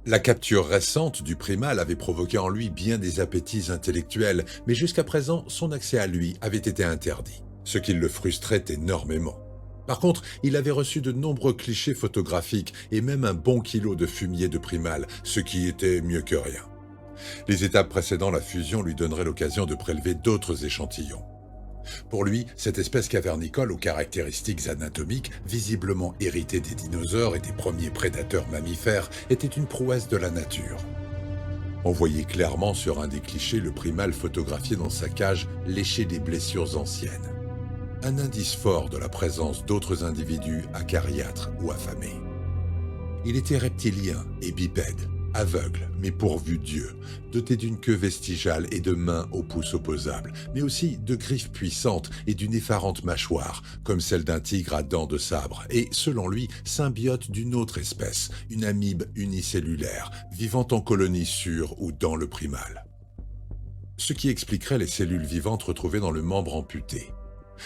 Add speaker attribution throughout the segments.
Speaker 1: La capture récente du primal avait provoqué en lui bien des appétits intellectuels, mais jusqu'à présent, son accès à lui avait été interdit, ce qui le frustrait énormément. Par contre, il avait reçu de nombreux clichés photographiques et même un bon kilo de fumier de primal, ce qui était mieux que rien. Les étapes précédant la fusion lui donneraient l'occasion de prélever d'autres échantillons. Pour lui, cette espèce cavernicole aux caractéristiques anatomiques visiblement héritées des dinosaures et des premiers prédateurs mammifères était une prouesse de la nature. On voyait clairement sur un des clichés le primal photographié dans sa cage léché des blessures anciennes. Un indice fort de la présence d'autres individus acariâtres ou affamés. Il était reptilien et bipède, aveugle mais pourvu d'yeux, doté d'une queue vestigiale et de mains aux pouces opposables, mais aussi de griffes puissantes et d'une effarante mâchoire, comme celle d'un tigre à dents de sabre, et, selon lui, symbiote d'une autre espèce, une amibe unicellulaire, vivant en colonie sur ou dans le primal. Ce qui expliquerait les cellules vivantes retrouvées dans le membre amputé.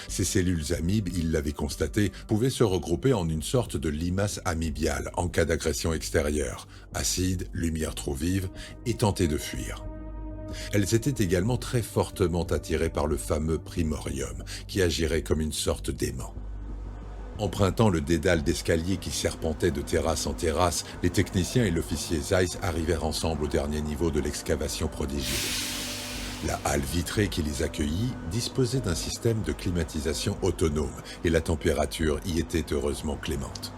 Speaker 1: Ces cellules amibes, il l'avait constaté, pouvaient se regrouper en une sorte de limace amibiale en cas d'agression extérieure, acide, lumière trop vive, et tenter de fuir. Elles étaient également très fortement attirées par le fameux primorium, qui agirait comme une sorte d'aimant. Empruntant le dédale d'escalier qui serpentait de terrasse en terrasse, les techniciens et l'officier Zeiss arrivèrent ensemble au dernier niveau de l'excavation prodigieuse. La halle vitrée qui les accueillit disposait d'un système de climatisation autonome et la température y était heureusement clémente.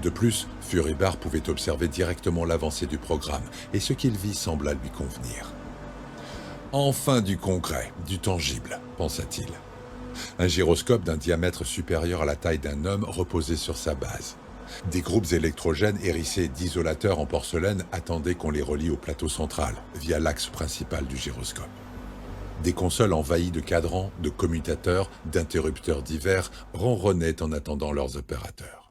Speaker 1: De plus, Furibar pouvait observer directement l'avancée du programme et ce qu'il vit sembla lui convenir. Enfin du concret, du tangible, pensa-t-il. Un gyroscope d'un diamètre supérieur à la taille d'un homme reposait sur sa base. Des groupes électrogènes hérissés d'isolateurs en porcelaine attendaient qu'on les relie au plateau central, via l'axe principal du gyroscope. Des consoles envahies de cadrans, de commutateurs, d'interrupteurs divers ronronnaient en attendant leurs opérateurs.